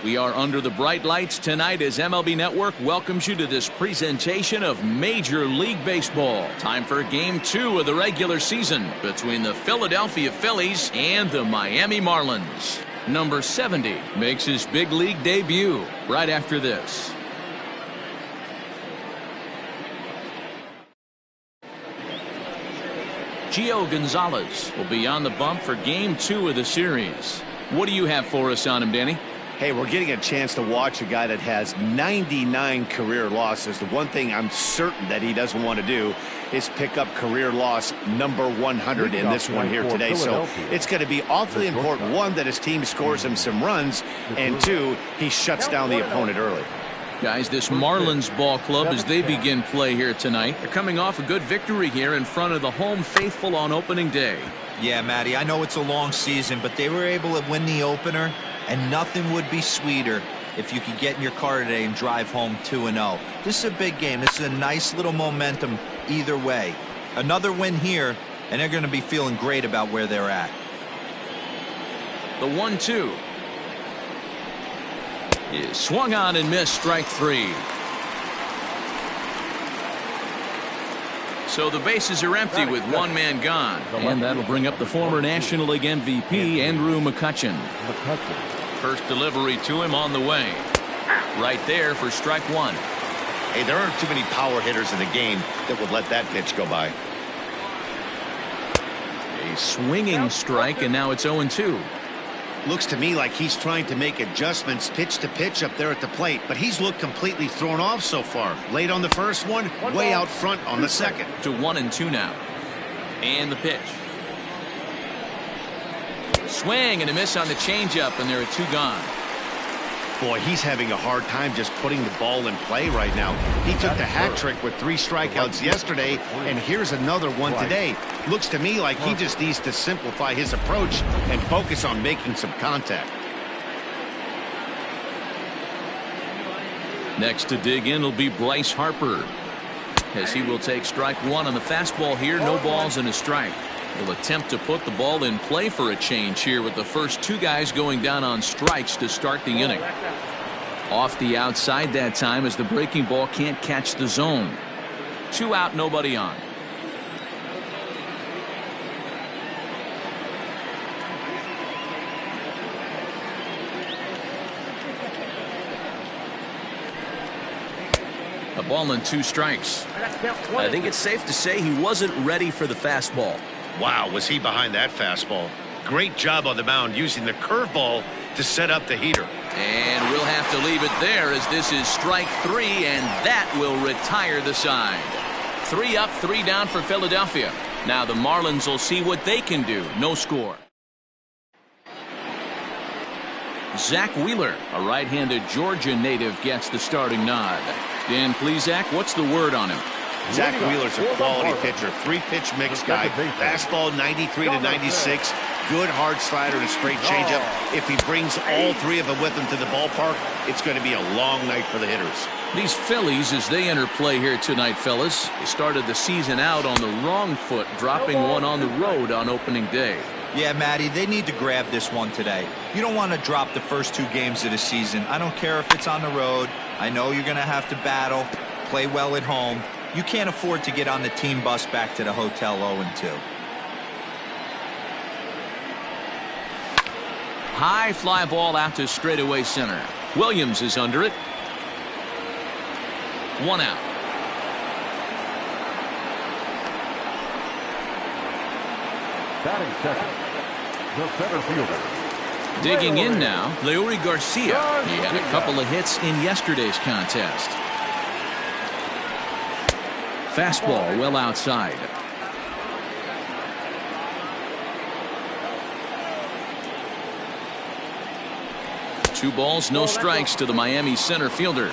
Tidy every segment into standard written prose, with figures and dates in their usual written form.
We are under the bright lights tonight as MLB Network welcomes you to this presentation of Major League Baseball. Time for Game 2 of the regular season between the Philadelphia Phillies and the Miami Marlins. Number 70 makes his big league debut right after this. Gio Gonzalez will be on the bump for Game 2 of the series. What do you have for us on him, Danny? Hey, we're getting a chance to watch a guy that has 99 career losses. The one thing I'm certain that he doesn't want to do is pick up career loss number 100 in this one here today. So it's going to be awfully important, one, that his team scores him some runs, and two, he shuts down the opponent early. Guys, this Marlins ball club, as they begin play here tonight, they're coming off a good victory here in front of the home faithful on opening day. Yeah, Matty, I know it's a long season, but they were able to win the opener, and nothing would be sweeter if you could get in your car today and drive home 2-0. This is a big game. This is a nice little momentum either way. Another win here, and they're going to be feeling great about where they're at. The 1-2 is swung on and missed, strike 3. So the bases are empty with one man gone. And that'll bring up the former National League MVP, Andrew McCutchen. First delivery to him on the way. Right there for strike 1. Hey, there aren't too many power hitters in the game that would let that pitch go by. A swinging strike, and now it's 0-2. Looks to me like he's trying to make adjustments pitch to pitch up there at the plate, but he's looked completely thrown off so far. Late on the first one, way out front on the second. To 1-2 now. And the pitch. Swing and a miss on the changeup, and there are 2 gone. Boy, he's having a hard time just putting the ball in play right now. He took the hat trick with 3 strikeouts yesterday, and here's another one today. Looks to me like he just needs to simplify his approach and focus on making some contact. Next to dig in will be Bryce Harper, as he will take strike 1 on the fastball here. No balls and a strike. He'll attempt to put the ball in play for a change here with the first 2 guys going down on strikes to start the inning. Off the outside that time as the breaking ball can't catch the zone. 2 out, nobody on. A ball and 2 strikes. I think it's safe to say he wasn't ready for the fastball. Wow, was he behind that fastball. Great job on the mound using the curveball to set up the heater. And we'll have to leave it there as this is strike 3, and that will retire the side. 3 up, 3 down for Philadelphia. Now the Marlins will see what they can do. No score. Zach Wheeler, a right-handed Georgia native, gets the starting nod. Dan Plesac, what's the word on him? Zach Wheeler's a quality pitcher. 3-pitch mix guy. Fastball 93 to 96. Good hard slider and a straight changeup. If he brings all 3 of them with him to the ballpark, it's going to be a long night for the hitters. These Phillies, as they enter play here tonight, fellas, they started the season out on the wrong foot, dropping one on the road on opening day. Yeah, Matty, they need to grab this one today. You don't want to drop the first 2 games of the season. I don't care if it's on the road. I know you're going to have to battle, play well at home. You can't afford to get on the team bus back to the hotel 0-2. High fly ball out to straightaway center. Williams is under it. 1 out. Batting second, the center fielder. Digging in now, Leury Garcia. He had a couple of hits in yesterday's contest. Fastball well outside. Two balls, no strikes to the Miami center fielder.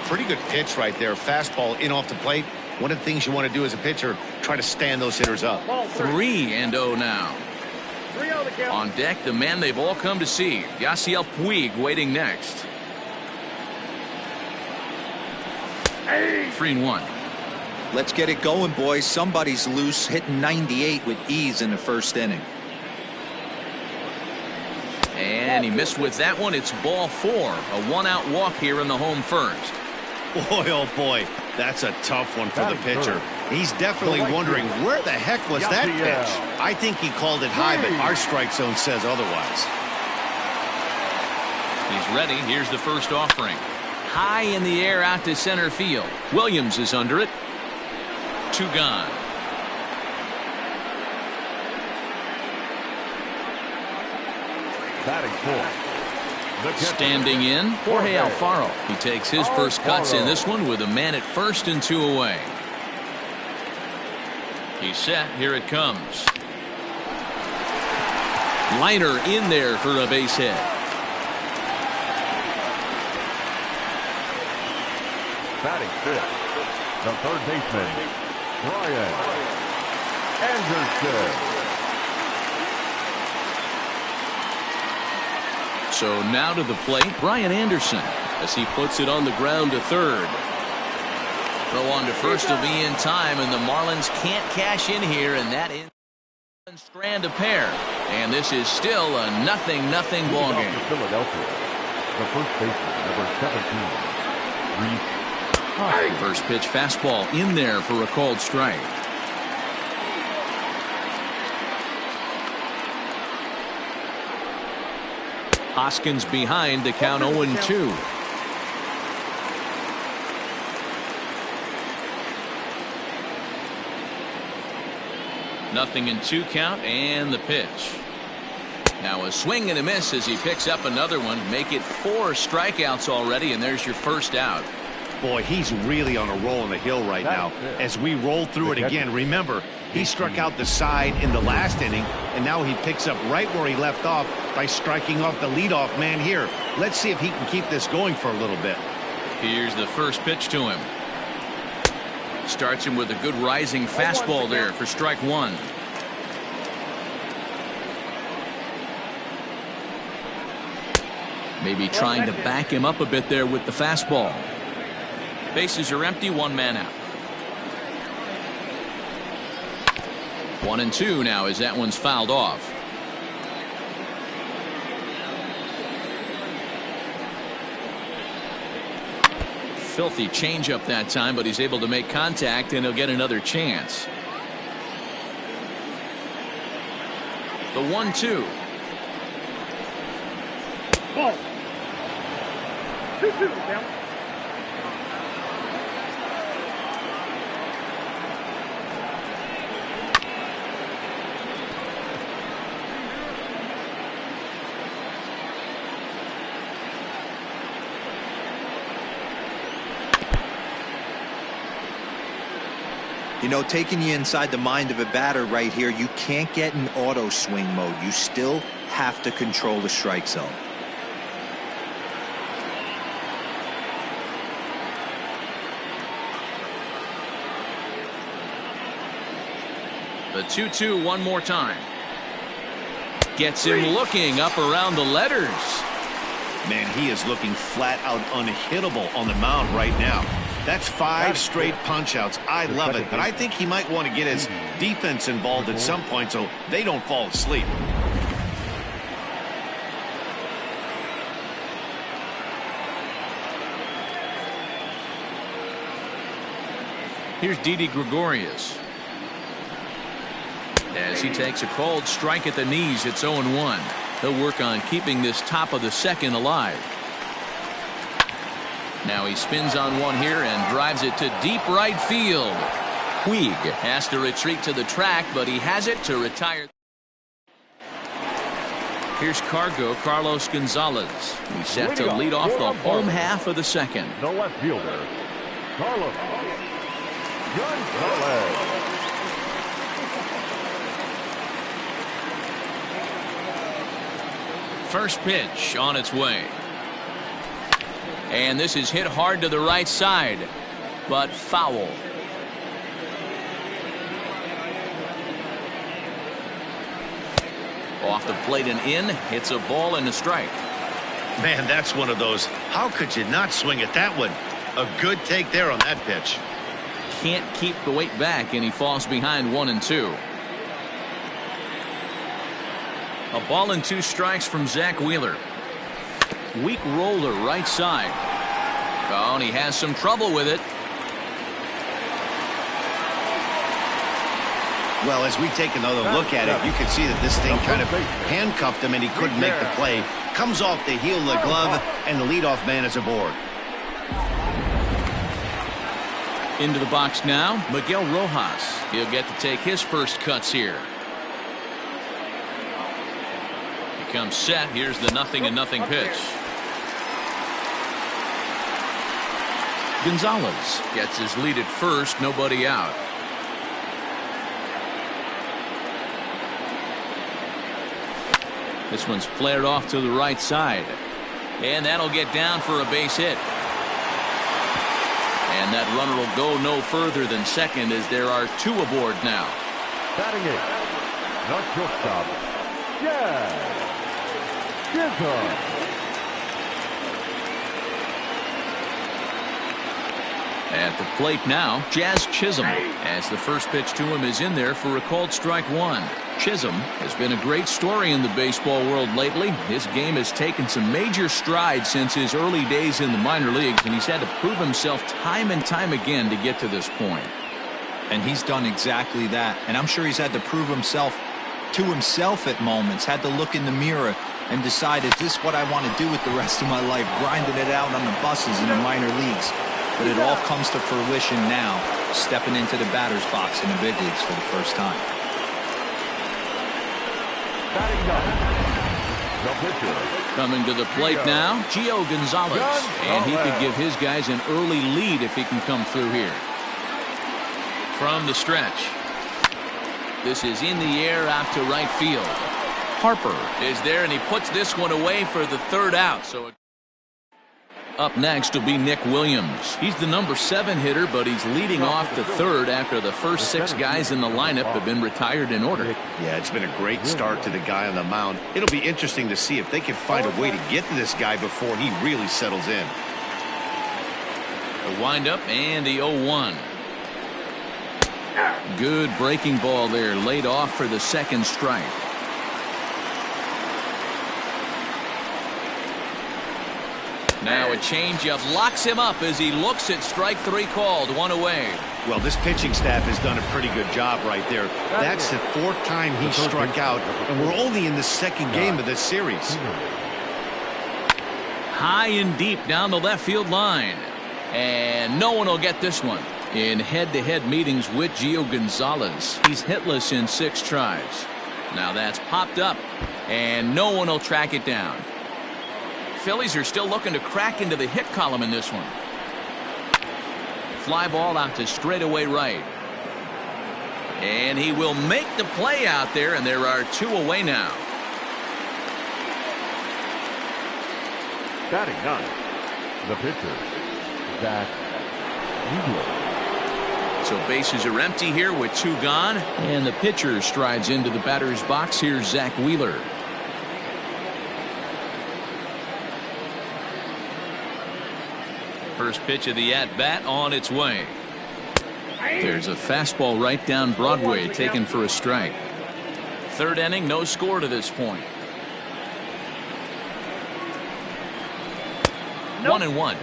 Pretty good pitch right there. Fastball in off the plate. One of the things you want to do as a pitcher, try to stand those hitters up. 3-0 now. On deck, the man they've all come to see, Yasiel Puig, waiting next. 3-1. Let's get it going, boys. Somebody's loose, hitting 98 with ease in the first inning. And And he missed with that one. It's ball 4. A 1-out walk here in the home first. Boy, oh boy, that's a tough one for the pitcher. He's definitely wondering where the heck was that pitch. I think he called it high, but our strike zone says otherwise. He's ready. Here's the first offering. High in the air out to center field. Williams is under it. 2 gone. Batting fourth. Standing in, Jorge Alfaro. He takes his first cuts in this one with a man at first and 2 away. He's set. Here it comes. Liner in there for a base hit. Batting fifth, the third baseman, Brian Anderson. So now to the plate, Brian Anderson, as he puts it on the ground to third. Throw on to first will be in time, and the Marlins can't cash in here, and that is strand a pair. And this is still a 0-0 ball game. Philadelphia, the first baseman, number 17, Reese. First pitch fastball in there for a called strike. Hoskins behind to count 0-2. Nothing in 2 count, and the pitch. Now a swing and a miss as he picks up another one. Make it 4 strikeouts already, and there's your first out. Boy, he's really on a roll on the hill right now. As we roll through it again, remember, he struck out the side in the last inning, and now he picks up right where he left off by striking off the leadoff man here. Let's see if he can keep this going for a little bit. Here's the first pitch to him. Starts him with a good rising fastball there for strike 1. Maybe trying to back him up a bit there with the fastball. Bases are empty, 1 man out. 1-2 now as that one's fouled off. Filthy changeup that time, but he's able to make contact, and he'll get another chance. The 1-2. Ball. 2-2 down. You know, taking you inside the mind of a batter right here, you can't get in auto swing mode. You still have to control the strike zone. The 2-2 one more time. Gets him looking up around the letters. Man, he is looking flat out unhittable on the mound right now. That's 5 straight punch-outs. I love it, but I think he might want to get his defense involved at some point so they don't fall asleep. Here's Didi Gregorius. As he takes a called strike at the knees, it's 0-1. He'll work on keeping this top of the second alive. Now he spins on one here and drives it to deep right field. Puig has to retreat to the track, but he has it to retire. Here's Carlos Gonzalez. He's set to lead off the home half of the second. The left fielder, Carlos Gonzalez. First pitch on its way. And this is hit hard to the right side, but foul. Off the plate and in. It's a ball and a strike. Man, that's one of those. How could you not swing at that one? A good take there on that pitch. Can't keep the weight back, and he falls behind 1-2. A ball and 2 strikes from Zach Wheeler. Weak roll to right side. Oh, and he has some trouble with it. Well, as we take another look at it, you can see that this thing kind of handcuffed him and he couldn't make the play. Comes off the heel of the glove, and the leadoff man is aboard. Into the box now, Miguel Rojas. He'll get to take his first cuts here. He comes set. Here's the 0-0 pitch. Gonzalez gets his lead at first, nobody out. This one's flared off to the right side. And that'll get down for a base hit. And that runner will go no further than second as there are two aboard now. Batting it, not shortstop, Jazz Chisholm. At the plate now, Jazz Chisholm, as the first pitch to him is in there for a called strike one. Chisholm has been a great story in the baseball world lately. His game has taken some major strides since his early days in the minor leagues, and he's had to prove himself time and time again to get to this point. And he's done exactly that. And I'm sure he's had to prove himself to himself at moments, had to look in the mirror and decide, is this what I want to do with the rest of my life, grinding it out on the buses in the minor leagues. But it all comes to fruition now, stepping into the batter's box in the big leagues for the first time. Coming to the plate now, Gio Gonzalez. And he could give his guys an early lead if he can come through here. From the stretch. This is in the air out to right field. Harper is there, and he puts this one away for the third out. So up next will be Nick Williams. He's the number 7 hitter, but he's leading off the third after the first 6 guys in the lineup have been retired in order. Yeah, it's been a great start to the guy on the mound. It'll be interesting to see if they can find a way to get to this guy before he really settles in. The windup and the 0-1. Good breaking ball there, laid off for the second strike. Now a changeup locks him up as he looks at strike 3 called, 1 away. Well, this pitching staff has done a pretty good job right there. That's the 4th time he struck out, and we're only in the 2nd game of this series. High and deep down the left field line. And no one will get this one. In head-to-head meetings with Gio Gonzalez, he's hitless in 6 tries. Now that's popped up, and no one will track it down. Phillies are still looking to crack into the hit column in this one. Fly ball out to straightaway right. And he will make the play out there, and there are 2 away now. Batting 9, the pitcher, Zach Wheeler. So bases are empty here with 2 gone, and the pitcher strides into the batter's box. Here's Zach Wheeler. First pitch of the at-bat on its way. There's a fastball right down Broadway, taken for a strike. 3rd inning, no score to this point. 1-1.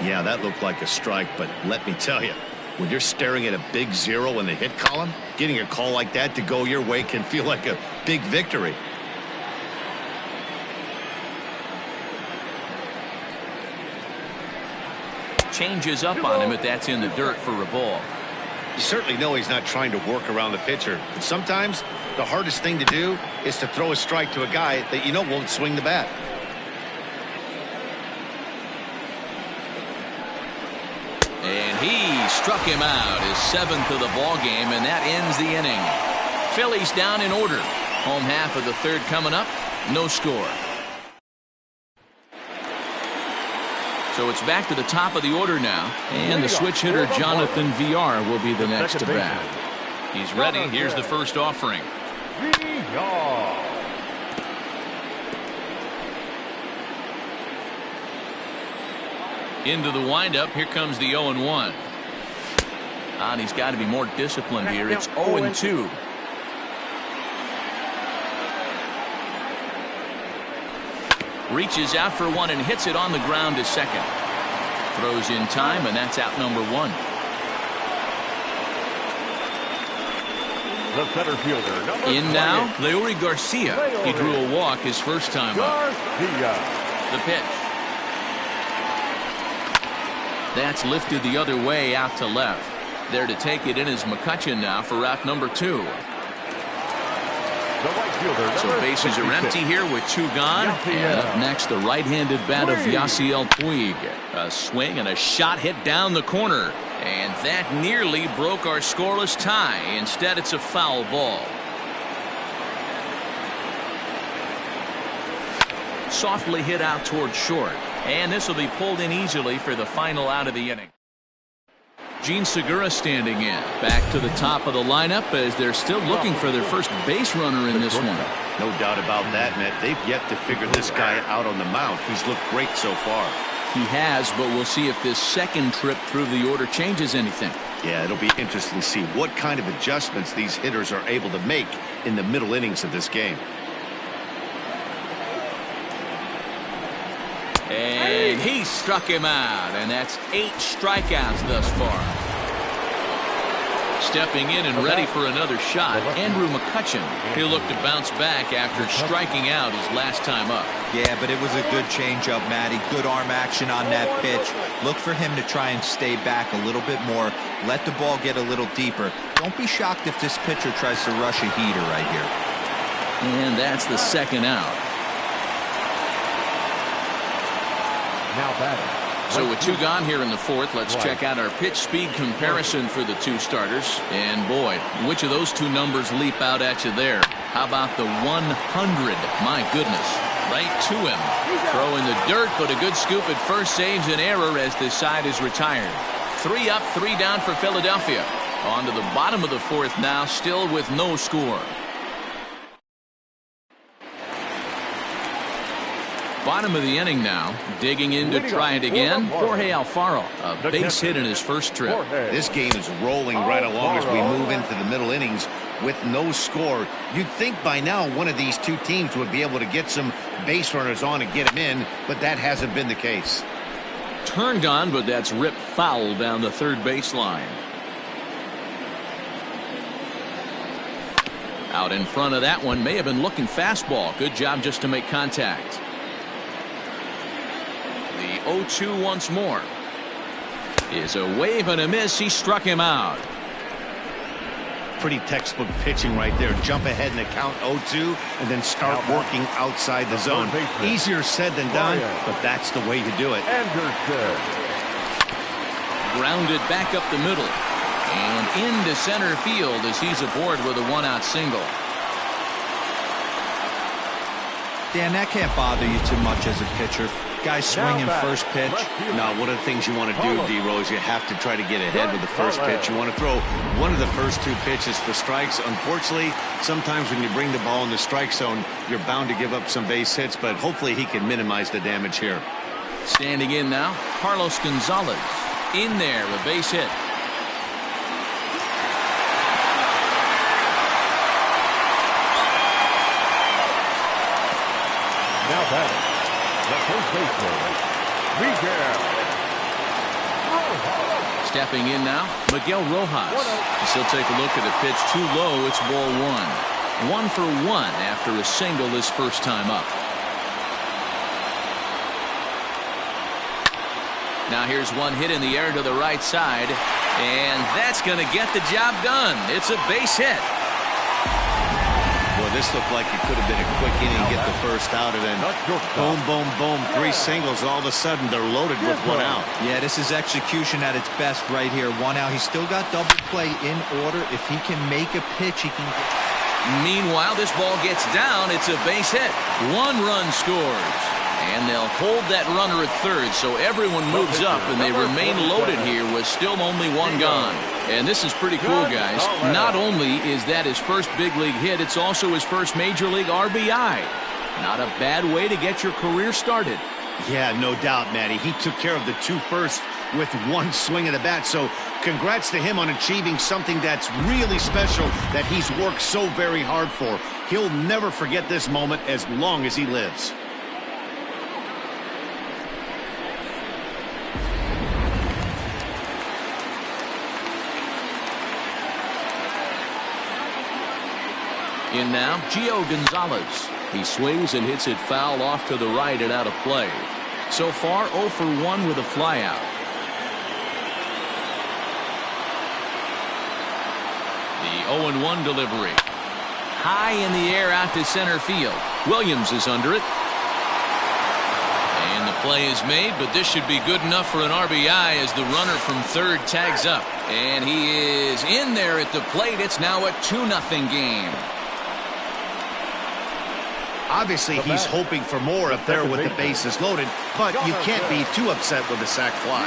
Yeah, that looked like a strike, but let me tell you, when you're staring at a big 0 in the hit column, getting a call like that to go your way can feel like a big victory. Changes up on him, but that's in the dirt for a ball. You certainly know he's not trying to work around the pitcher, but sometimes the hardest thing to do is to throw a strike to a guy that you know won't swing the bat. And he struck him out, his 7th of the ball game, and that ends the inning. Phillies down in order. Home half of the 3rd coming up, no score. So it's back to the top of the order now, and the switch hitter Jonathan VR will be the next to bat. He's ready. Here's the first offering. Into the windup. Here comes the 0-1. And he's got to be more disciplined here. It's 0-2. Reaches out for one and hits it on the ground to second. Throws in time, and that's out number one. The center fielder, number in now, Leury Garcia. He drew a walk his first time up. The pitch. That's lifted the other way out to left. There to take it in is McCutchen now for out number two. So bases are empty here with two gone. And up next, the right-handed bat of Yasiel Puig. A swing and a shot hit down the corner. And that nearly broke our scoreless tie. Instead, it's a foul ball. Softly hit out toward short. And this will be pulled in easily for the final out of the inning. Gene Segura standing in. Back to the top of the lineup as they're still looking for their first base runner in this one. No doubt about that, Matt. They've yet to figure this guy out on the mound. He's looked great so far. He has, but we'll see if this second trip through the order changes anything. Yeah, it'll be interesting to see what kind of adjustments these hitters are able to make in the middle innings of this game. And he struck him out, and that's 8 strikeouts thus far. Stepping in and ready for another shot, Andrew McCutchen. He'll look to bounce back after striking out his last time up. Yeah, but it was a good changeup, Matty. Good arm action on that pitch. Look for him to try and stay back a little bit more. Let the ball get a little deeper. Don't be shocked if this pitcher tries to rush a heater right here. And that's the second out. Now batting. So with two gone here in the fourth, let's check out our pitch speed comparison for the two starters. And boy, which of those two numbers leap out at you there? How about the 100? My goodness, right to him. Throw in the dirt, but a good scoop at first saves an error as this side is retired. 3 up, 3 down for Philadelphia. On to the bottom of the fourth now, still with no score. Bottom of the inning now, digging in to try it again. Jorge Alfaro, a base hit in his first trip. This game is rolling right along as we move into the middle innings with no score. You'd think by now one of these two teams would be able to get some base runners on and get them in, but that hasn't been the case. Turned on, but that's ripped foul down the third baseline. Out in front of that one, may have been looking fastball. Good job just to make contact. The 0-2 once more. Is a wave and a miss. He struck him out. Pretty textbook pitching right there. Jump ahead in the count 0-2 and then start working outside the zone. Easier said than done, but that's the way to do it. Grounded back up the middle and into center field as he's aboard with a 1-out single. Dan, that can't bother you too much as a pitcher. Guy swinging first pitch. Now, one of the things you want to do, D-Rose, is you have to try to get ahead with the first pitch. You want to throw one of the first 2 pitches for strikes. Unfortunately, sometimes when you bring the ball in the strike zone, you're bound to give up some base hits, but hopefully he can minimize the damage here. Standing in now, Carlos Gonzalez. In there, a base hit. Now batting. The first baseman, Miguel. Stepping in now, Miguel Rojas. He'll take a look at a pitch too low. It's ball 1. 1 for 1 after a single his first time up. Now here's one hit in the air to the right side, and that's going to get the job done. It's a base hit. Boy, this looked like it could have been a quick inning, get the first out, and then boom, boom, boom, 3 singles. All of a sudden, they're loaded with 1 out. Yeah, this is execution at its best right here. 1 out. He's still got double play in order. If he can make a pitch, he can. Meanwhile, this ball gets down. It's a base hit. 1 run scores. And they'll hold that runner at third, so everyone moves up, and they remain loaded here with still only 1 gone. And this is pretty cool, guys. Not only is that his first big league hit, it's also his first major league RBI. Not a bad way to get your career started. Yeah, no doubt, Matty. He took care of the 2 first with 1 swing of the bat, so congrats to him on achieving something that's really special that he's worked so very hard for. He'll never forget this moment as long as he lives. In now, Gio Gonzalez. He swings and hits it foul off to the right and out of play. So far, 0 for 1 with a flyout. The 0-1 delivery. High in the air out to center field. Williams is under it. And the play is made, but this should be good enough for an RBI as the runner from third tags up. And he is in there at the plate. It's now a 2-0 game. Obviously, he's hoping for more up there with the bases loaded, but you can't be too upset with the sac fly.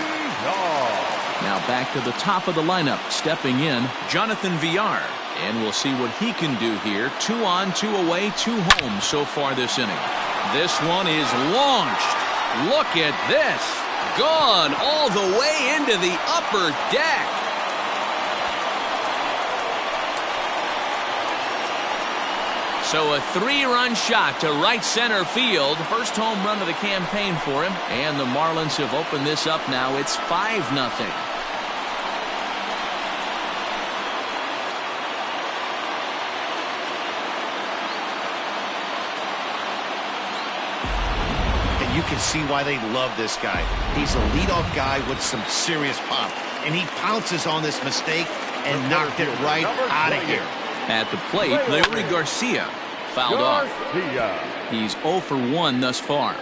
Now back to the top of the lineup, stepping in, Jonathan Villar. And we'll see what he can do here. 2 on, 2 away, 2 home so far this inning. This one is launched. Look at this. Gone all the way into the upper deck. So a 3-run shot to right center field. First home run of the campaign for him. And the Marlins have opened this up now. It's 5-0. And you can see why they love this guy. He's a leadoff guy with some serious pop. And he pounces on this mistake and knocked it right out of here. At the plate, Leury Garcia fouled off. He's 0 for 1 thus far.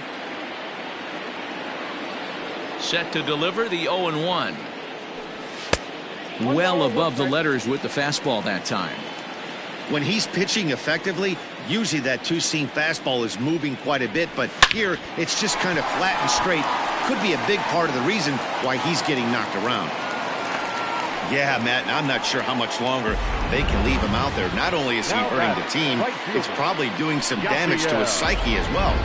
Set to deliver the 0-1. Well above the letters with the fastball that time. When he's pitching effectively, usually that two-seam fastball is moving quite a bit, but here it's just kind of flat and straight. Could be a big part of the reason why he's getting knocked around. Yeah, Matt, and I'm not sure how much longer they can leave him out there. Not only is he hurting the team, it's probably doing some damage to his psyche as well.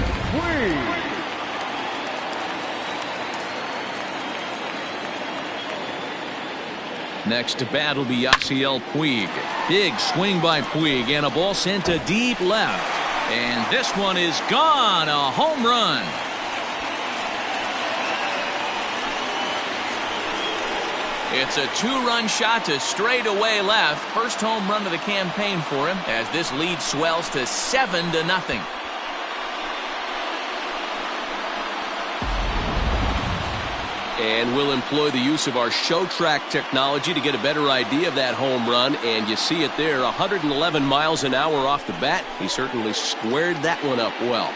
Next to bat will be Yasiel Puig. Big swing by Puig and a ball sent to deep left. And this one is gone. A home run. It's a 2-run shot to straightaway left. First home run of the campaign for him as this lead swells to 7-0. And we'll employ the use of our show track technology to get a better idea of that home run. And you see it there, 111 miles an hour off the bat. He certainly squared that one up well.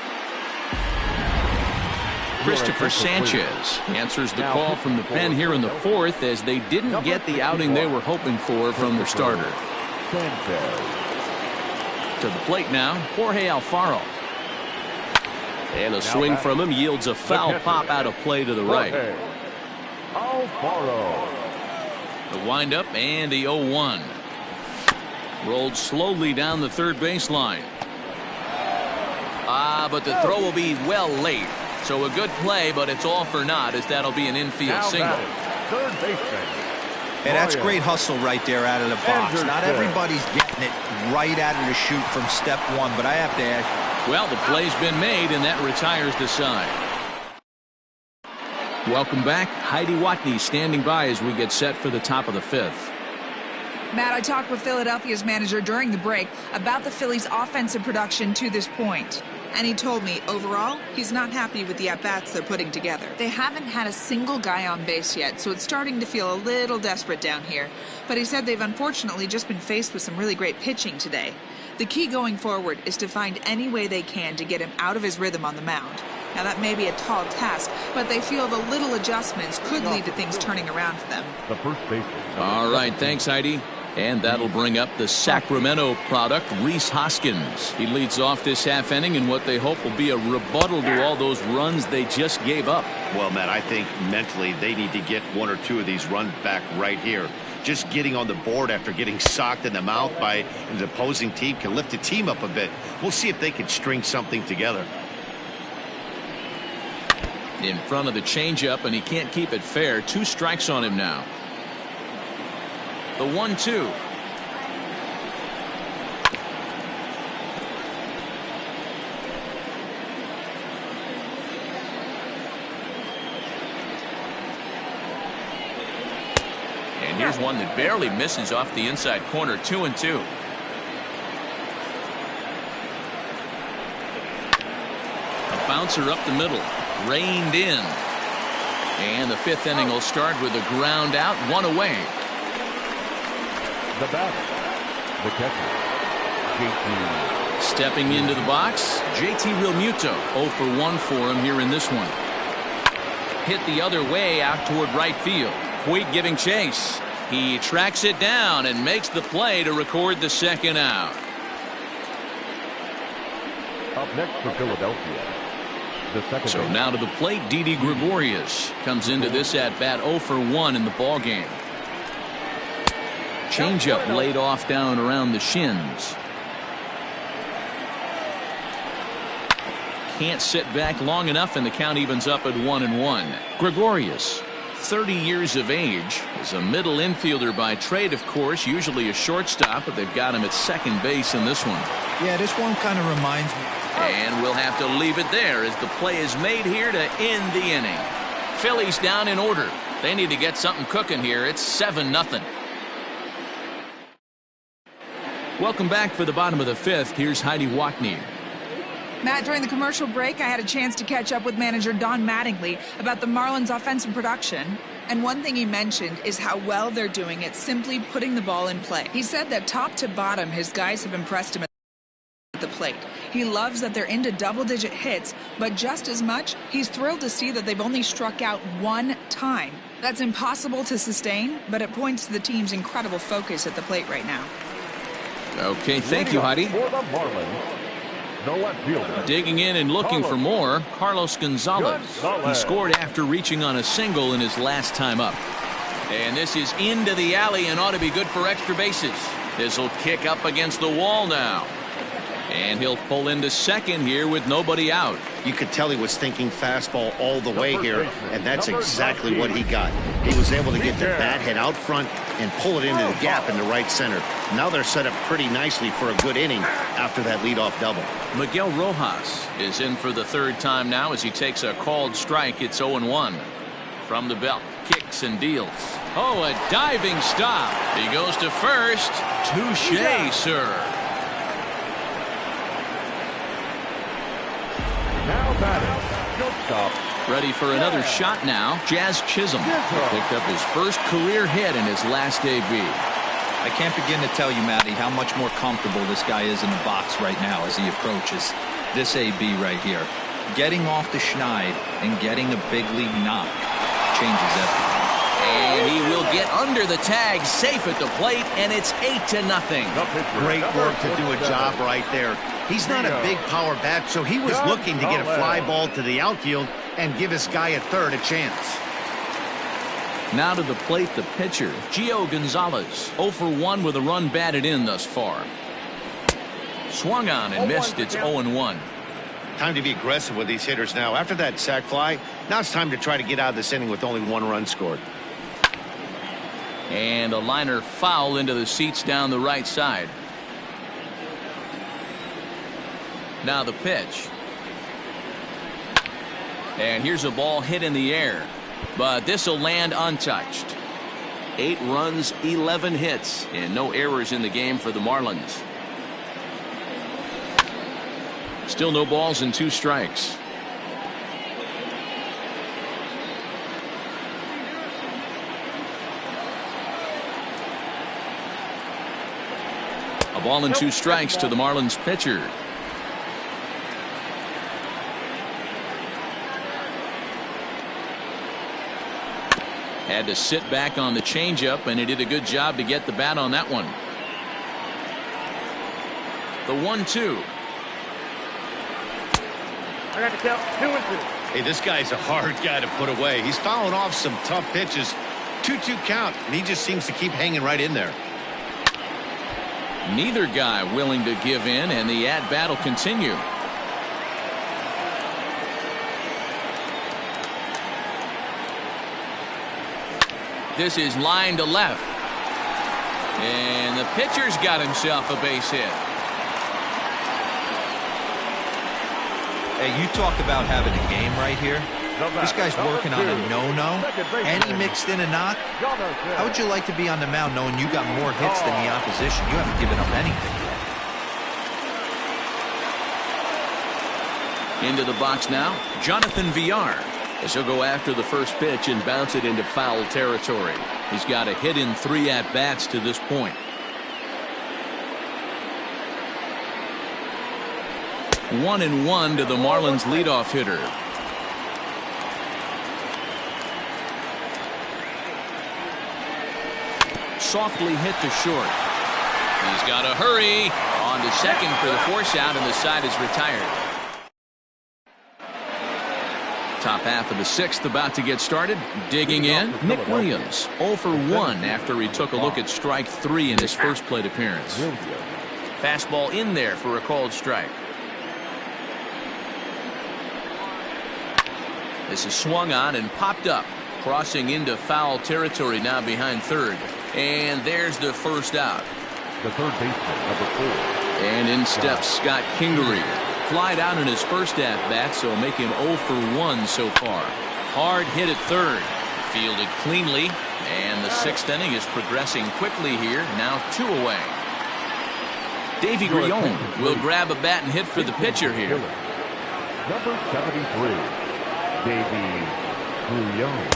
Christopher Sanchez answers the call from the pen here in the 4th as they didn't get the outing they were hoping for from their starter. To the plate now, Jorge Alfaro. And a swing from him yields a foul pop out of play to the right. The windup and the 0-1. Rolled slowly down the third baseline. But the throw will be well late. So a good play, but it's all for naught as that'll be an infield single. Third baseman. And that's great hustle right there out of the box. Not everybody's getting it right out of the chute from step one, but I have to ask. Well, the play's been made, and that retires the side. Welcome back. Heidi Watney standing by as we get set for the top of the 5th. Matt, I talked with Philadelphia's manager during the break about the Phillies' offensive production to this point. And he told me, overall, he's not happy with the at-bats they're putting together. They haven't had a single guy on base yet, so it's starting to feel a little desperate down here. But he said they've unfortunately just been faced with some really great pitching today. The key going forward is to find any way they can to get him out of his rhythm on the mound. Now, that may be a tall task, but they feel the little adjustments could lead to things turning around for them. The first baseman. All right, thanks, Heidi. And that'll bring up the Sacramento product, Rhys Hoskins. He leads off this half inning in what they hope will be a rebuttal to all those runs they just gave up. Well, Matt, I think mentally they need to get 1 or 2 of these runs back right here. Just getting on the board after getting socked in the mouth by the opposing team can lift the team up a bit. We'll see if they can string something together. In front of the changeup, and he can't keep it fair. 2 strikes on him now. The 1-2. And here's one that barely misses off the inside corner. 2-2. bouncer up the middle. Reined in. And the fifth inning will start with a ground out, one away. The batter, the catcher, JT. Stepping into the box, JT Realmuto. 0 for 1 for him here in this one. Hit the other way out toward right field. Puig giving chase. He tracks it down and makes the play to record the second out. Up next for Philadelphia, the second. So now to the plate, Didi Gregorius comes into this at bat 0 for 1 in the ball game. Changeup laid off down around the shins. Can't sit back long enough, and the count evens up at 1-1. Gregorius, 30 years of age, is a middle infielder by trade, of course, usually a shortstop, but they've got him at second base in this one. Yeah, this one kind of reminds me. And we'll have to leave it there as the play is made here to end the inning. Phillies down in order. They need to get something cooking here. It's 7-0. Welcome back for the bottom of the fifth. Here's Heidi Watney. Matt, during the commercial break, I had a chance to catch up with manager Don Mattingly about the Marlins' offensive production. And one thing he mentioned is how well they're doing at simply putting the ball in play. He said that top to bottom, his guys have impressed him at the plate. He loves that they're into double-digit hits, but just as much, he's thrilled to see that they've only struck out one time. That's impossible to sustain, but it points to the team's incredible focus at the plate right now. Okay, thank you, Heidi. For the Marlins, the left fielder. Digging in and looking for more, Carlos Gonzalez. He scored after reaching on a single in his last time up. And this is into the alley and ought to be good for extra bases. This will kick up against the wall now. And he'll pull into second here with nobody out. You could tell he was thinking fastball all the way here, and that's exactly what he got. He was able to get the bat head out front and pull it into the gap in the right center. Now they're set up pretty nicely for a good inning after that leadoff double. Miguel Rojas is in for the third time now as he takes a called strike. It's 0-1. From the belt, kicks and deals. Oh, a diving stop. He goes to first. Touche, sir. Now batting, shortstop. Ready for another shot now. Jazz Chisholm picked up his first career hit in his last AB. I can't begin to tell you, Matty, how much more comfortable this guy is in the box right now as he approaches this AB right here. Getting off the schneid and getting a big league knock changes everything. And he will get under the tag, safe at the plate, and it's 8-0. Great work to do a job right there. He's not a big power bat, so he was looking to get a fly ball to the outfield and give his guy at third a chance. Now to the plate, the pitcher, Gio Gonzalez. 0 for 1 with a run batted in thus far. Swung on and missed. It's 0-1. Time to be aggressive with these hitters now. After that sac fly, now it's time to try to get out of this inning with only one run scored. And a liner foul into the seats down the right side. Now the pitch. And here's a ball hit in the air. But this will land untouched. 8 runs, 11 hits, and no errors in the game for the Marlins. Still no balls and 2 strikes. A ball and 2 strikes to the Marlins pitcher. Had to sit back on the changeup, and he did a good job to get the bat on that one. The 1-2. I got to count 2-2. Hey, this guy's a hard guy to put away. He's fouling off some tough pitches. 2-2 count, and he just seems to keep hanging right in there. Neither guy willing to give in, and the at-bat will continue. This is line to left. And the pitcher's got himself a base hit. Hey, you talk about having a game right here. This guy's working on a no-no, and he mixed in a knock. How would you like to be on the mound knowing you got more hits than the opposition? You haven't given up anything yet. Into the box now, Jonathan Villar, as he'll go after the first pitch and bounce it into foul territory. He's got a hit in 3 at-bats to this point. 1-1 to the Marlins leadoff hitter. Softly hit to short. He's got to hurry. On to second for the force out, and the side is retired. Top half of the 6th about to get started. Digging in, Nick Williams, 0 for 1 after he took a look at strike 3 in his first plate appearance. Fastball in there for a called strike. This is swung on and popped up, crossing into foul territory now behind third. And there's the first out. The third baseman, number 4. And in steps Scott Kingery. Flied out in his first at-bat, so make him 0 for 1 so far. Hard hit at third. Fielded cleanly. And the 6th inning is progressing quickly here. Now 2 away. Davy Grillon will grab a bat and hit for the pitcher here. Number 73, Davy Grillon.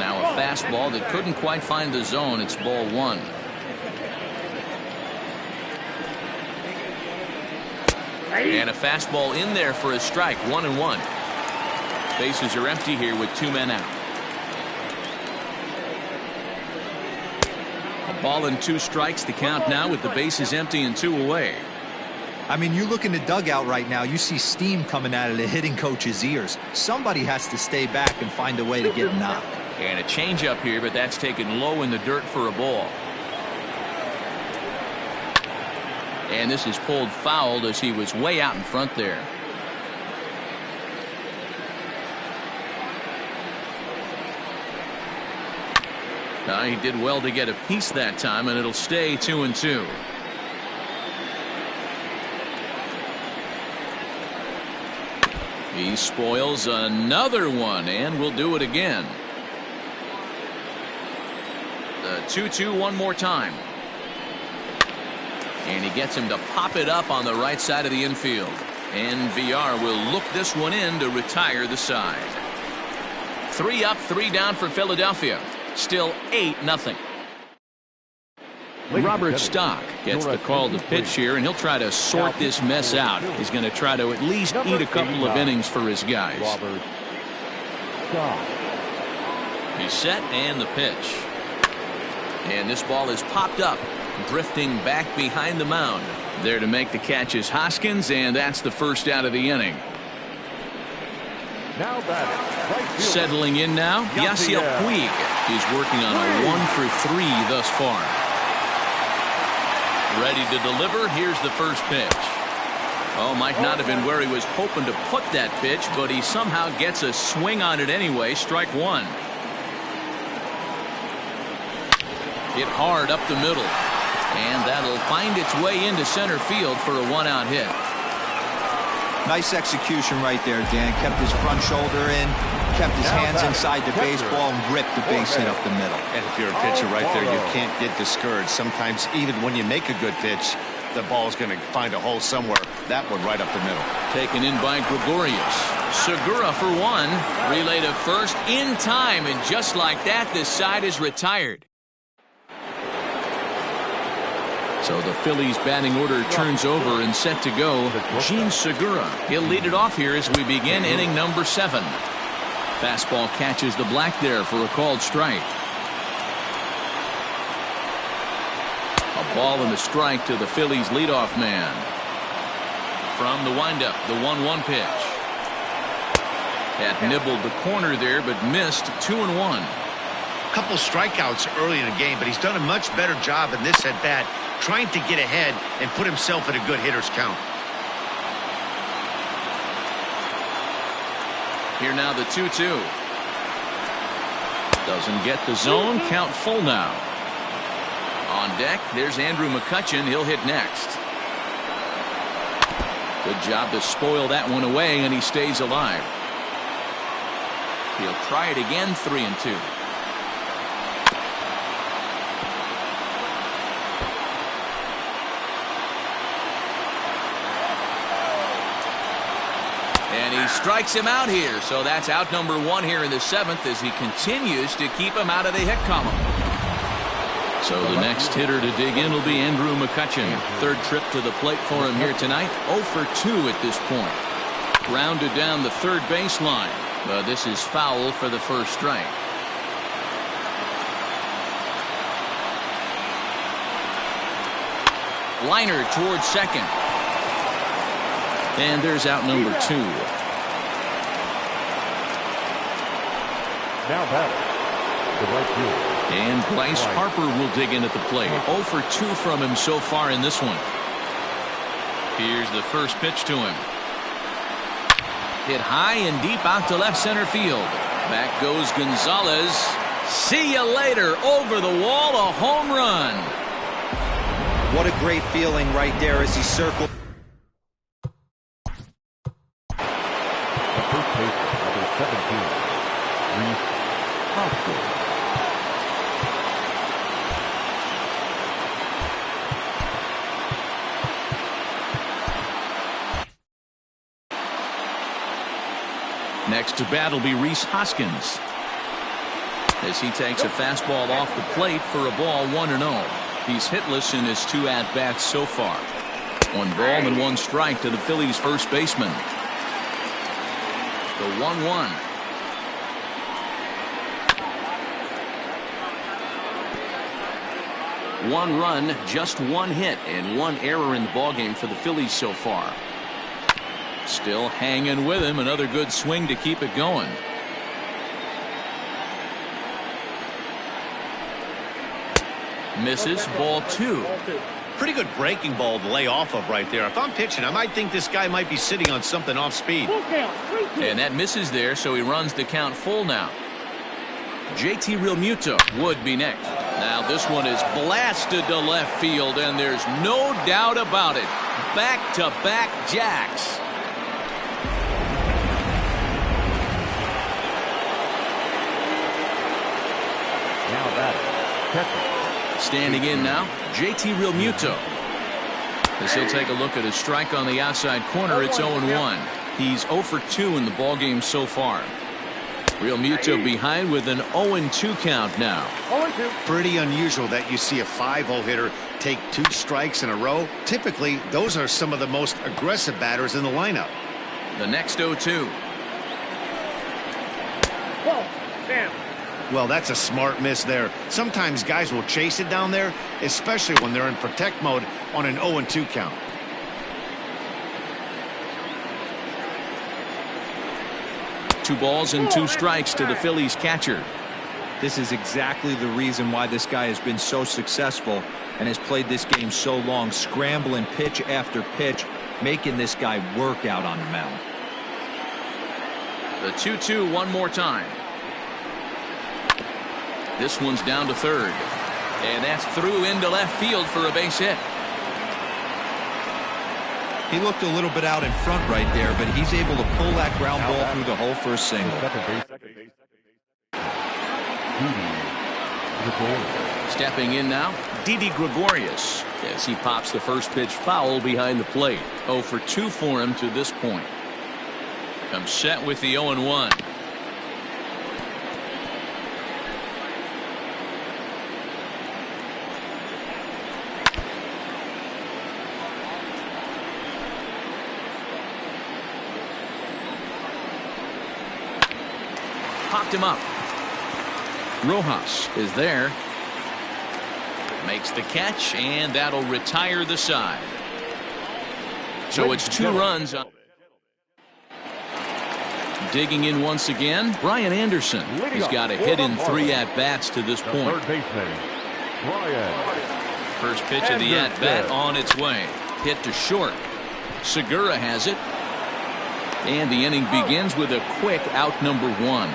Now a fastball that couldn't quite find the zone. It's ball 1. And a fastball in there for a strike. 1-1. Bases are empty here with 2 men out. A ball and 2 strikes. The count now with the bases empty and 2 away. I mean, you look in the dugout right now, you see steam coming out of the hitting coach's ears. Somebody has to stay back and find a way to get knocked. And a changeup here, but that's taken low in the dirt for a ball. And this is pulled fouled as he was way out in front there. He did well to get a piece that time, and it'll stay 2-2. He spoils another one, and will do it again. The 2-2 one more time. And he gets him to pop it up on the right side of the infield. And Villar will look this one in to retire the side. 3 up, 3 down for Philadelphia. Still 8-0. Robert Stock gets the call to pitch here, and he'll try to sort this mess out. He's going to try to at least eat a couple of innings for his guys. He's set, and the pitch. And this ball is popped up, drifting back behind the mound. There to make the catch is Hoskins, and that's the first out of the inning. Now batting, settling in now, Yasiel Puig. He's working on a 1 for 3 thus far. Ready to deliver. Here's the first pitch. Oh, might not have been where he was hoping to put that pitch, but he somehow gets a swing on it anyway. Strike 1. Hit hard up the middle, and that'll find its way into center field for a 1-out hit. Nice execution right there, Dan. Kept his front shoulder in, kept his hands inside the baseball, and ripped the base hit up the middle. And if you're a pitcher right there, you can't get discouraged. Sometimes even when you make a good pitch, the ball's going to find a hole somewhere. That one right up the middle. Taken in by Gregorius. Segura for 1. Relay to first in time, and just like that, this side is retired. So the Phillies batting order turns over and set to go. Jean Segura. He'll lead it off here as we begin inning number 7. Fastball catches the black there for a called strike. A ball and a strike to the Phillies leadoff man. From the windup, the 1-1 pitch. That nibbled the corner there, but missed. 2-1. Couple strikeouts early in the game, but he's done a much better job in this at bat, trying to get ahead and put himself in a good hitter's count. Here now the 2-2. Doesn't get the zone. Count full now. On deck, there's Andrew McCutchen. He'll hit next. Good job to spoil that one away, and he stays alive. He'll try it again. 3-2. And he strikes him out here. So that's out number 1 here in the 7th as he continues to keep him out of the hit column. So the next hitter to dig in will be Andrew McCutchen. 3rd trip to the plate for him here tonight. 0 for 2 at this point. Grounded down the 3rd baseline. But this is foul for the first strike. Liner towards second. And there's out number 2. Now batting, the right fielder. And Bryce Harper will dig in at the plate. 0 for 2 from him so far in this one. Here's the first pitch to him. Hit high and deep out to left center field. Back goes Gonzalez. See you later. Over the wall, a home run. What a great feeling right there as he circled. The first baseman, number 17, Reese Hoskins. Next to bat will be Reese Hoskins as he takes a fastball off the plate for a ball 1-0. He's hitless in his 2 at-bats so far. 1 ball and 1 strike to the Phillies first baseman. The 1-1. One run, just 1 hit, and 1 error in the ballgame for the Phillies so far. Still hanging with him. Another good swing to keep it going. Misses. Ball 2. Pretty good breaking ball to lay off of right there. If I'm pitching, I might think this guy might be sitting on something off speed. And that misses there, so he runs the count full now. JT Realmuto would be next. Now this one is blasted to left field, and there's no doubt about it. Back-to-back jacks. Now batting, catcher. Standing in now, JT Realmuto. As he'll take a look at a strike on the outside corner, it's 0-1. He's 0 for 2 in the ballgame so far. Realmuto behind with an 0-2 count now. Pretty unusual that you see a 5-hole hitter take 2 strikes in a row. Typically, those are some of the most aggressive batters in the lineup. The next 0-2. Well, that's a smart miss there. Sometimes guys will chase it down there, especially when they're in protect mode on an 0-2 count. Two balls and 2 strikes to the Phillies catcher. This is exactly the reason why this guy has been so successful and has played this game so long, scrambling pitch after pitch, making this guy work out on the mound. The 2-2 one more time. This one's down to third. And that's through into left field for a base hit. He looked a little bit out in front right there, but he's able to pull that ground ball through the hole for a single. Stepping in now, Didi Gregorius as he pops the first pitch foul behind the plate. 0 for 2 for him to this point. Comes set with the 0-1. Popped him up. Rojas is there. Makes the catch, and that'll retire the side. So it's 2 runs. Digging in once again, Brian Anderson. He's got a hit in 3 at-bats to this point. First pitch of the at-bat on its way. Hit to short. Segura has it. And the inning begins with a quick out number 1.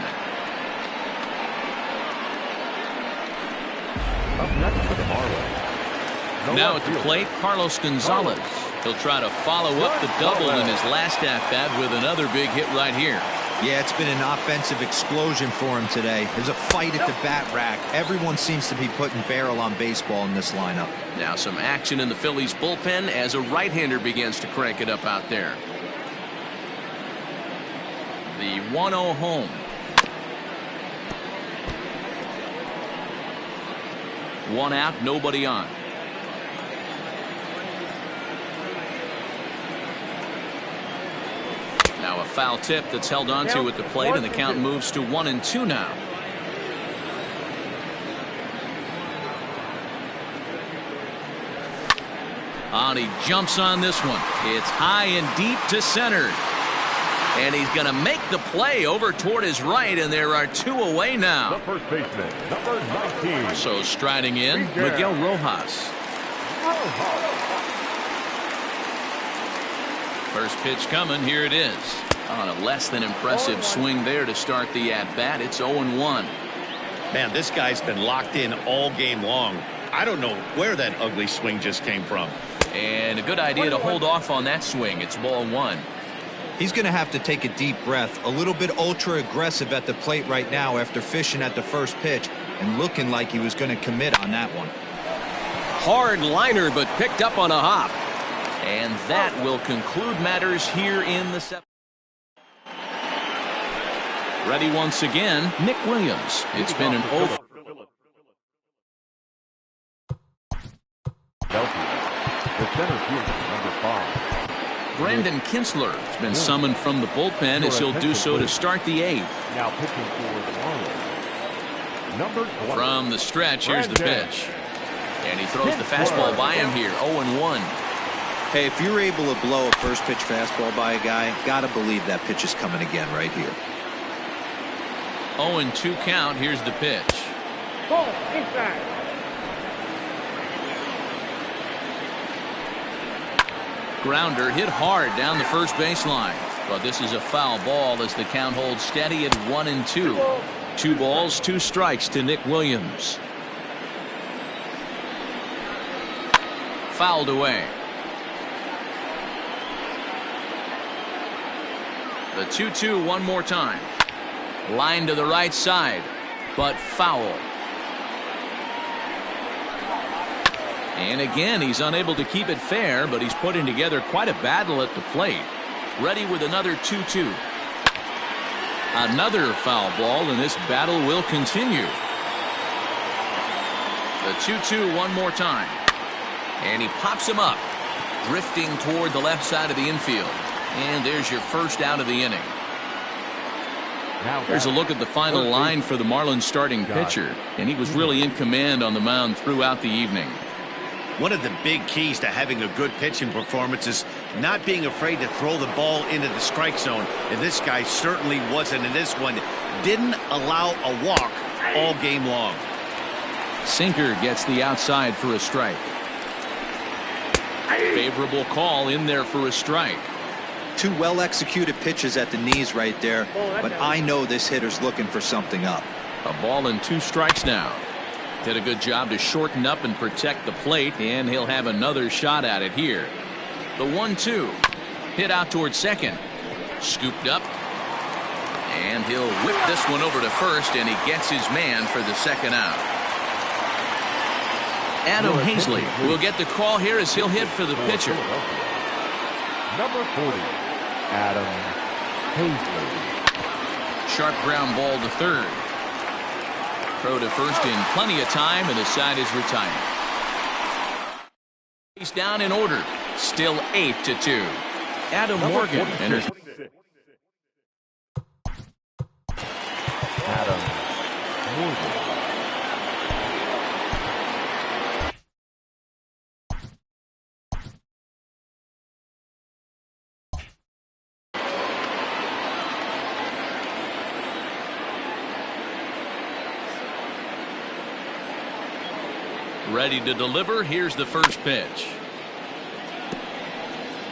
Up next for the Marlins. Now at the plate, Carlos Gonzalez. He'll try to follow up the double in his last at-bat with another big hit right here. Yeah, it's been an offensive explosion for him today. There's a fight at the bat rack. Everyone seems to be putting barrel on baseball in this lineup. Now some action in the Phillies bullpen as a right-hander begins to crank it up out there. The 1-0 home. One out, nobody on. Now a foul tip that's held onto at the plate, and the count moves to 1-2 now. And he jumps on this one. It's high and deep to center. And he's going to make the play over toward his right, and there are two away now. The first baseman, number 19. So striding in, Miguel Rojas. First pitch coming, here it is. On a less than impressive swing there to start the at-bat. It's 0-1. Man, this guy's been locked in all game long. I don't know where that ugly swing just came from. And a good idea to hold off on that swing. It's ball one. He's going to have to take a deep breath. A little bit ultra aggressive at the plate right now after fishing at the first pitch and looking like he was going to commit on that one. Hard liner, but picked up on a hop. And that will conclude matters here in the seventh. Ready once again, Nick Williams. It's been an over. The center fielder, number 5. Brandon Kinsler has been summoned from the bullpen as he'll do so to start the eighth. Now pitching for the Marlins, number 20. From the stretch, here's the pitch. And he throws the fastball by him here, 0-1. Hey, if you're able to blow a first pitch fastball by a guy, gotta believe that pitch is coming again right here. 0-2 count, here's the pitch. Grounder hit hard down the first baseline, but this is a foul ball as the count holds steady at 1-2. 2 balls, 2 strikes to Nick Williams. Fouled away. The 2-2 one more time. Line to the right side, but foul. And again, he's unable to keep it fair, but he's putting together quite a battle at the plate. Ready with another 2-2. Another foul ball, and this battle will continue. The 2-2 one more time. And he pops him up, drifting toward the left side of the infield. And there's your first out of the inning. Here's a look at the final line for the Marlins starting pitcher, and he was really in command on the mound throughout the evening. One of the big keys to having a good pitching performance is not being afraid to throw the ball into the strike zone. And this guy certainly wasn't in this one. Didn't allow a walk all game long. Sinker gets the outside for a strike. Favorable call in there for a strike. 2 well-executed pitches at the knees right there, but I know this hitter's looking for something up. A ball and 2 strikes now. Did a good job to shorten up and protect the plate, and he'll have another shot at it here. The 1-2 hit out towards second. Scooped up, and he'll whip this one over to first, and he gets his man for the second out. Adam Hazley will get the call here as he'll hit for the pitcher. Number 40, Adam Hazley. Sharp ground ball to third. Throw to first in plenty of time, and his side is retired. He's down in order. Still 8-2. Adam Morgan enters. Adam Morgan. Ready to deliver. Here's the first pitch.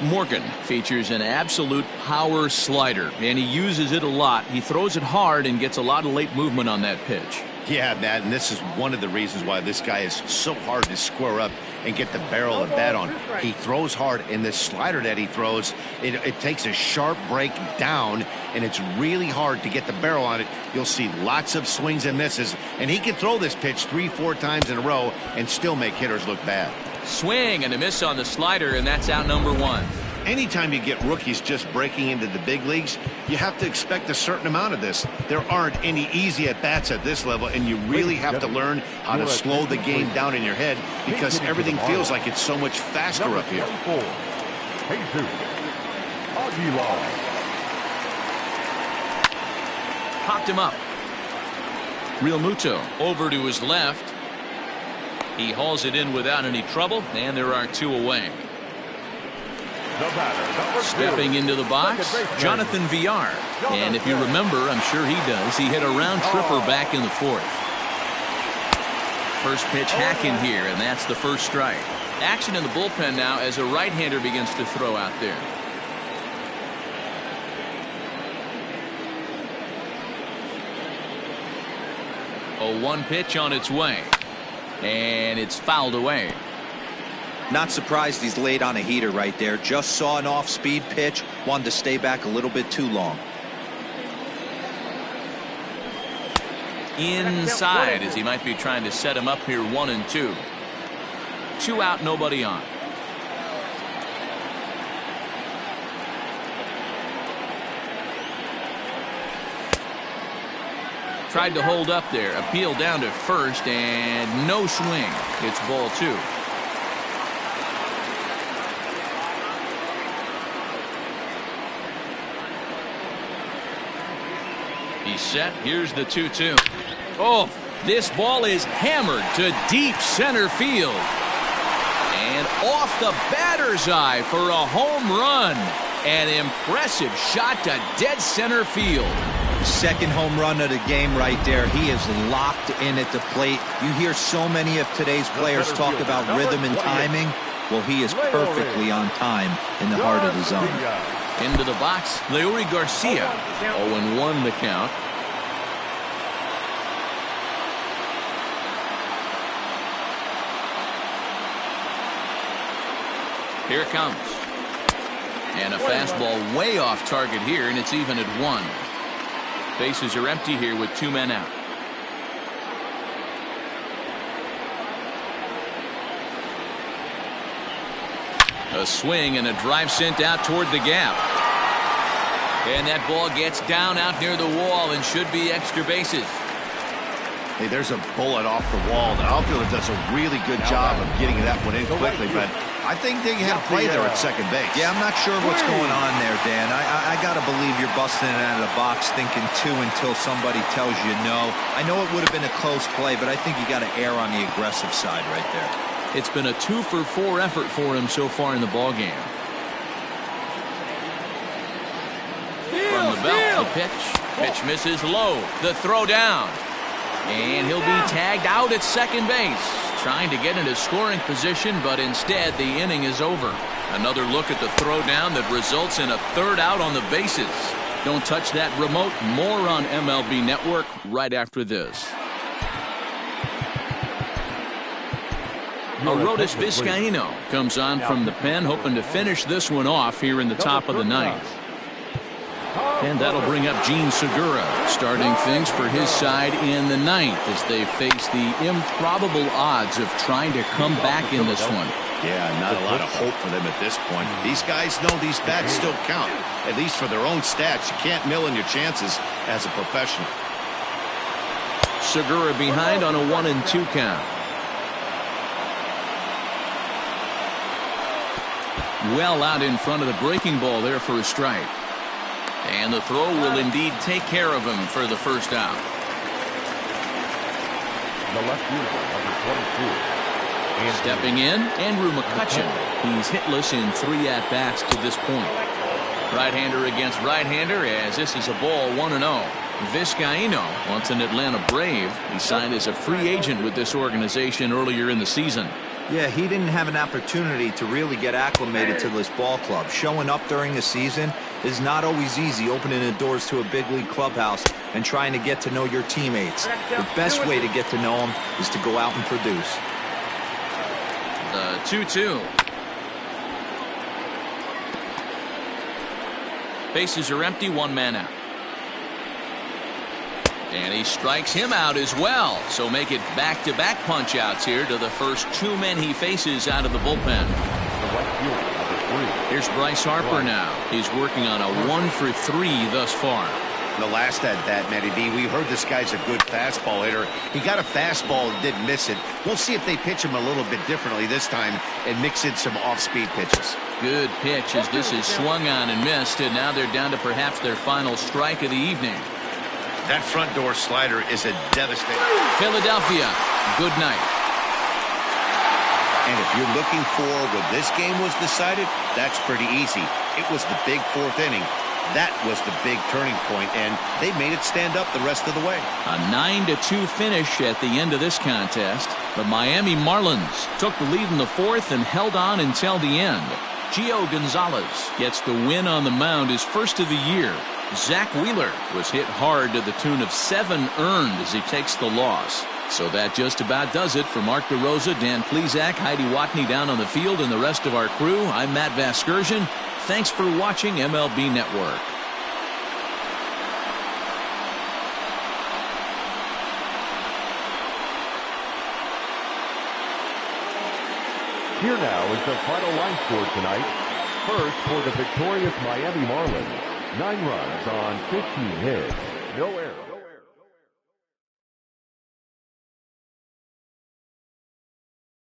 Morgan features an absolute power slider, and he uses it a lot. He throws it hard and gets a lot of late movement on that pitch. Yeah, Matt, and this is one of the reasons why this guy is so hard to square up and get the barrel of bat on. He throws hard, and this slider that he throws, it takes a sharp break down, and it's really hard to get the barrel on it. You'll see lots of swings and misses, and he can throw this pitch 3-4 times in a row and still make hitters look bad. Swing and a miss on the slider, and that's out number 1. anytime you get rookies just breaking into the big leagues, you have to expect a certain amount of this. There aren't any easy at-bats at this level, and you really have to learn how to slow the game down in your head because everything feels like it's so much faster up here. Popped him up. Real Muto over to his left. He hauls it in without any trouble, and there are 2 away. Stepping into the box, Jonathan Villar. And if you remember, I'm sure he does, he hit a round tripper back in the 4th. First pitch hacking here, and that's the first strike. Action in the bullpen now as a right-hander begins to throw out there. A 1 pitch on its way, and it's fouled away. Not surprised he's laid on a heater right there. Just saw an off-speed pitch, wanted to stay back a little bit too long. Inside as he might be trying to set him up here. 1-2. 2 out, nobody on. Tried to hold up there. Appeal down to first and no swing. It's ball 2. He's set. Here's the 2-2. Oh, this ball is hammered to deep center field. And off the batter's eye for a home run. An impressive shot to dead center field. Second home run of the game right there. He is locked in at the plate. You hear so many of today's players talk about rhythm and timing. Well, he is perfectly on time in the heart of the zone. Into the box, Leury Garcia. 0-1 the count. Here it comes. And a fastball way off target here, and it's even at 1. Bases are empty here with 2 men out. A swing and a drive sent out toward the gap. And that ball gets down out near the wall and should be extra bases. Hey, there's a bullet off the wall. The outfielder does a really good job of getting that one in quickly, but I think they had a play there at second base. Yeah, I'm not sure what's going on there, Dan. I got to believe you're busting it out of the box thinking 2 until somebody tells you no. I know it would have been a close play, but I think you got to err on the aggressive side right there. It's been a 2-for-4 effort for him so far in the ballgame. From the belt, the pitch. Pitch misses low. The throw down. And he'll be tagged out at second base. Trying to get into scoring position, but instead the inning is over. Another look at the throw down that results in a 3rd out on the bases. Don't touch that remote. More on MLB Network right after this. Arodys Vizcaíno comes on from the pen, hoping to finish this one off here in the top of the 9th. And that'll bring up Gene Segura, starting things for his side in the 9th as they face the improbable odds of trying to come back in this one. Yeah, not a lot of hope for them at this point. These guys know these bats still count, at least for their own stats. You can't mill in your chances as a professional. Segura behind on a 1-2 count. Well out in front of the breaking ball there for a strike. And the throw will indeed take care of him for the first out. The left fielder, number 22. Stepping in, Andrew McCutchen. He's hitless in 3 at-bats to this point. Right-hander against right-hander as this is a ball 1-0. Vizcaíno, once an Atlanta Brave, he signed as a free agent with this organization earlier in the season. Yeah, he didn't have an opportunity to really get acclimated to this ball club. Showing up during the season is not always easy, opening the doors to a big league clubhouse and trying to get to know your teammates. The best way to get to know them is to go out and produce. The 2-2. Bases are empty, 1 man out. And he strikes him out as well. So make it back-to-back punch-outs here to the first 2 men he faces out of the bullpen. The right fielder, number 3. Here's Bryce Harper now. He's working on a 1 for 3 thus far. The last at that, Matty V, we heard this guy's a good fastball hitter. He got a fastball and didn't miss it. We'll see if they pitch him a little bit differently this time and mix in some off-speed pitches. Good pitch as this is swung on and missed, and now they're down to perhaps their final strike of the evening. That front door slider is a devastating. Philadelphia, good night. And if you're looking for when this game was decided, that's pretty easy. It was the big 4th inning. That was the big turning point, and they made it stand up the rest of the way. A 9-2 finish at the end of this contest. The Miami Marlins took the lead in the 4th and held on until the end. Gio Gonzalez gets the win on the mound, his first of the year. Zach Wheeler was hit hard to the tune of 7 earned as he takes the loss. So that just about does it for Mark DeRosa, Dan Plesac, Heidi Watney down on the field, and the rest of our crew. I'm Matt Vasgersian. Thanks for watching MLB Network. Here now is the final line score tonight. First, for the victorious Miami Marlins, 9 runs on 15 hits, no errors.